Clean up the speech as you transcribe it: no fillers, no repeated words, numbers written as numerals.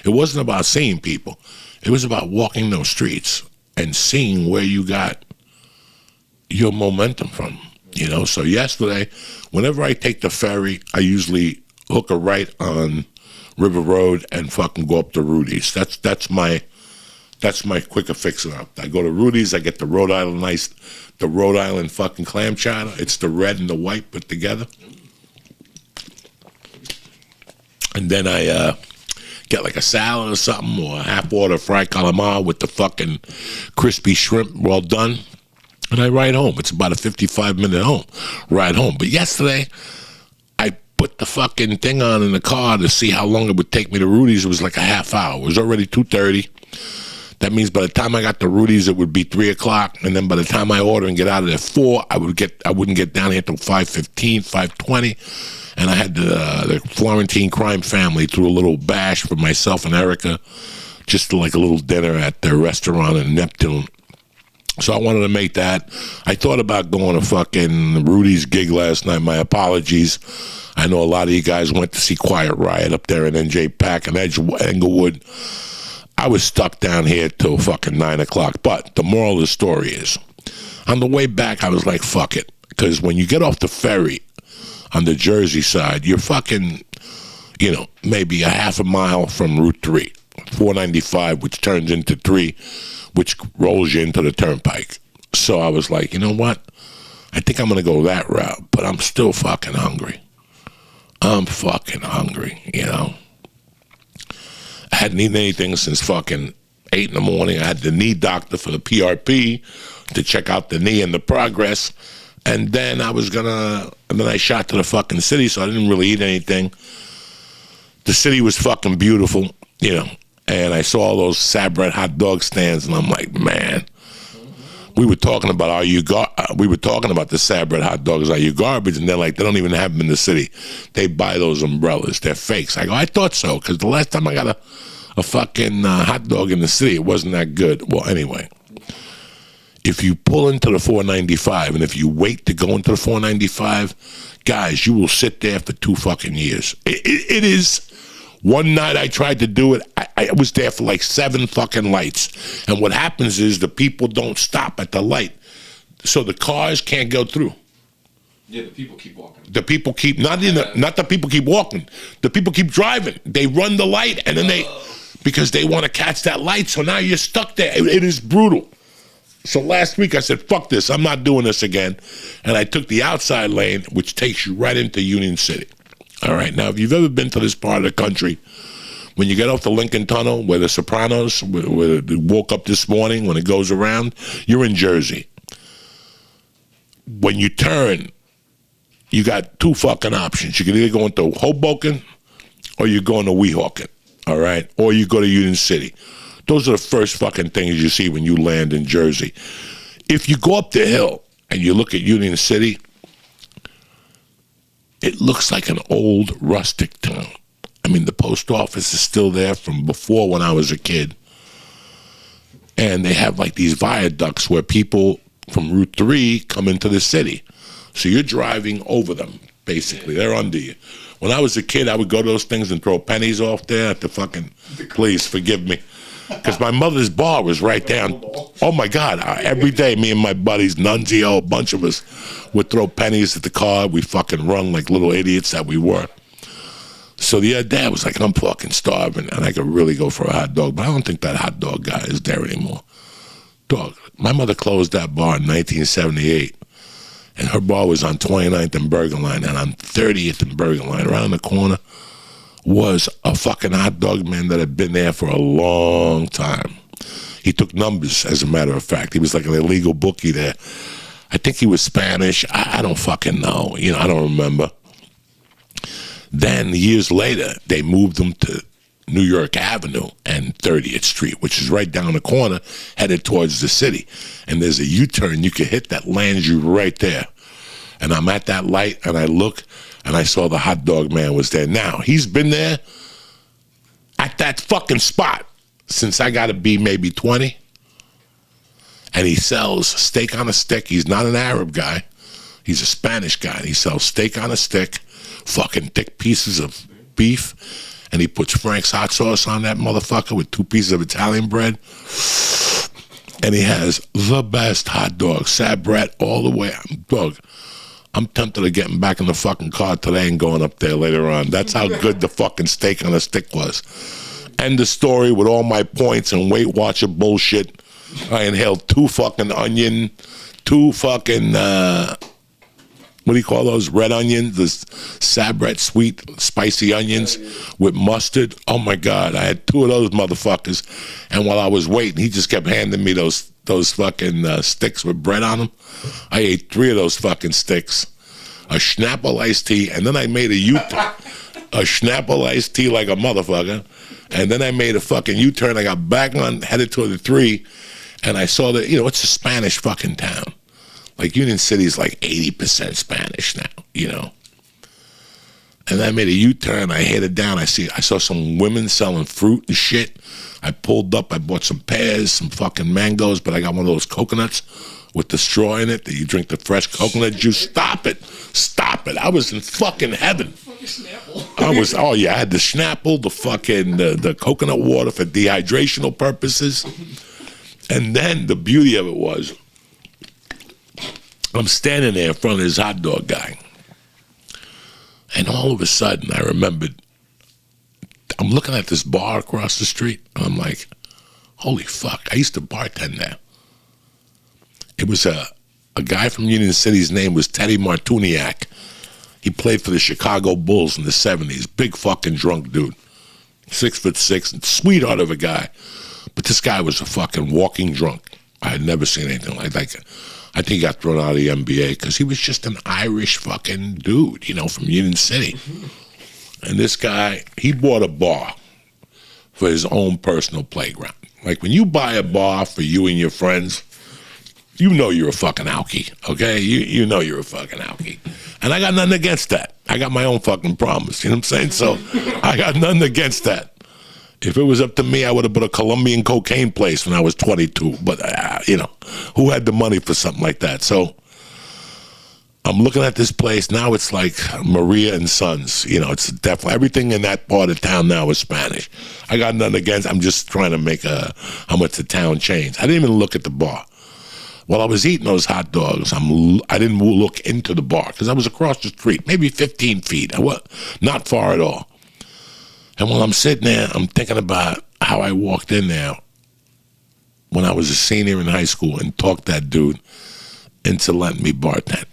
It wasn't about seeing people. It was about walking those streets and seeing where you got your momentum from. You know, so yesterday, whenever I take the ferry, I usually hook a right on River Road and fucking go up to Rudy's. That's my quicker fixing up. I go to Rudy's, I get the Rhode Island fucking clam chowder. It's the red and the white put together. And then I get like a salad or something, or a half order fried calamari with the fucking crispy shrimp well done. And I ride home. It's about a 55-minute ride home. But yesterday, I put the fucking thing on in the car to see how long it would take me to Rudy's. It was like a half hour. It was already 2:30. That means by the time I got to Rudy's, it would be 3 o'clock. And then by the time I order and get out of there at 4, I wouldn't get down here till 5:15, 5:20. And I had the Florentine crime family threw a little bash for myself and Erica, just like a little dinner at their restaurant in Neptune. So I wanted to make that. I thought about going to fucking Rudy's gig last night. My apologies. I know a lot of you guys went to see Quiet Riot up there in NJ Pack and Englewood. I was stuck down here till fucking 9 o'clock. But the moral of the story is, on the way back, I was like, fuck it. Because when you get off the ferry on the Jersey side, you're fucking, you know, maybe a half a mile from Route 3, 495, which turns into 3, which rolls you into the turnpike. So I was like, you know what? I think I'm going to go that route, but I'm still fucking hungry. I'm fucking hungry, you know? I hadn't eaten anything since fucking 8 in the morning. I had the knee doctor for the PRP to check out the knee and the progress. And then I shot to the fucking city, so I didn't really eat anything. The city was fucking beautiful, you know. And I saw all those Sabret hot dog stands, and I'm like, man. We were talking about the Sabret hot dogs. Are you garbage? And they're like, they don't even have them in the city. They buy those umbrellas. They're fakes. I go, I thought so, because the last time I got a fucking hot dog in the city, it wasn't that good. Well, anyway, if you pull into the 495, and if you wait to go into the 495, guys, you will sit there for 2 fucking years. It is. One night I tried to do it. I was there for like 7 fucking lights. And what happens is the people don't stop at the light. So the cars can't go through. Yeah, the people keep walking. The people keep, not the people keep walking. The people keep driving. They run the light and then because they want to catch that light. So now you're stuck there. It is brutal. So last week I said, fuck this. I'm not doing this again. And I took the outside lane, which takes you right into Union City. All right, now, if you've ever been to this part of the country, when you get off the Lincoln Tunnel, where the Sopranos woke up this morning, when it goes around, you're in Jersey. When you turn, you got 2 fucking options. You can either go into Hoboken or you go into Weehawken, all right? Or you go to Union City. Those are the first fucking things you see when you land in Jersey. If you go up the hill and you look at Union City, it looks like an old rustic town. I mean, the post office is still there from before when I was a kid. And they have like these viaducts where people from Route 3 come into the city. So you're driving over them, basically. They're under you. When I was a kid, I would go to those things and throw pennies off there at the fucking, please forgive me. Because my mother's bar was right down. Oh, my God. Every day, me and my buddies, Nunzio, a bunch of us, would throw pennies at the car. We fucking run like little idiots that we were. So the other day, I was like, I'm fucking starving, and I could really go for a hot dog. But I don't think that hot dog guy is there anymore. Dog, my mother closed that bar in 1978. And her bar was on 29th and Bergen Line, and on 30th and Bergen Line, around the corner, was a fucking hot dog man that had been there for a long time. He took numbers, as a matter of fact. He was like an illegal bookie there. I think he was Spanish. I don't fucking know. You know, I don't remember. Then, years later, they moved him to New York Avenue and 30th Street, which is right down the corner, headed towards the city. And there's a U-turn you can hit that lands you right there. And I'm at that light, and I look, and I saw the hot dog man was there. Now, he's been there at that fucking spot since I got to be maybe 20. And he sells steak on a stick. He's not an Arab guy. He's a Spanish guy. He sells steak on a stick, fucking thick pieces of beef, and he puts Frank's hot sauce on that motherfucker with 2 pieces of Italian bread. And he has the best hot dog, Sabret, all the way. Dog, I'm tempted to getting back in the fucking car today and going up there later on. That's how good the fucking steak on a stick was. End the story with all my points and Weight Watcher bullshit. I inhaled 2 fucking onion, 2 fucking, what do you call those? Red onions, the Sabret sweet, spicy onions with mustard. Oh my God, I had 2 of those motherfuckers. And while I was waiting, he just kept handing me those fucking sticks with bread on them. I ate 3 of those fucking sticks. A Schnapple iced tea, and then I made a Schnapple iced tea like a motherfucker. And then I made a fucking U-turn. I got back on, headed toward the 3, and I saw that, it's a Spanish fucking town. Like, Union City's like 80% Spanish now, And I made a U-turn. I headed down. I saw some women selling fruit and shit. I pulled up. I bought some pears, some fucking mangoes, but I got one of those coconuts with the straw in it that you drink the fresh coconut juice. Stop it. I was in fucking heaven. I had the Schnapple, the fucking, the coconut water for dehydrational purposes. And then the beauty of it was, I'm standing there in front of this hot dog guy. And all of a sudden, I remembered, I'm looking at this bar across the street, and I'm like, holy fuck, I used to bartend there. It was a guy from Union City. His name was Teddy Martuniak. He played for the Chicago Bulls in the 70s. Big fucking drunk dude. 6'6", sweetheart of a guy. But this guy was a fucking walking drunk. I had never seen anything like that. I think he got thrown out of the NBA because he was just an Irish fucking dude, from Union City. And this guy, he bought a bar for his own personal playground. Like, when you buy a bar for you and your friends, you know you're a fucking alkie, okay? You know you're a fucking alkie. And I got nothing against that. I got my own fucking problems, you know what I'm saying? So I got nothing against that. If it was up to me, I would have put a Colombian cocaine place when I was 22. But, who had the money for something like that? So I'm looking at this place. Now it's like Maria and Sons. It's definitely, everything in that part of town now is Spanish. I got nothing against, I'm just trying to make how much the town changed. I didn't even look at the bar. While I was eating those hot dogs, I didn't look into the bar because I was across the street, maybe 15 feet. Not far at all. And while I'm sitting there, I'm thinking about how I walked in there when I was a senior in high school and talked that dude into letting me bartend.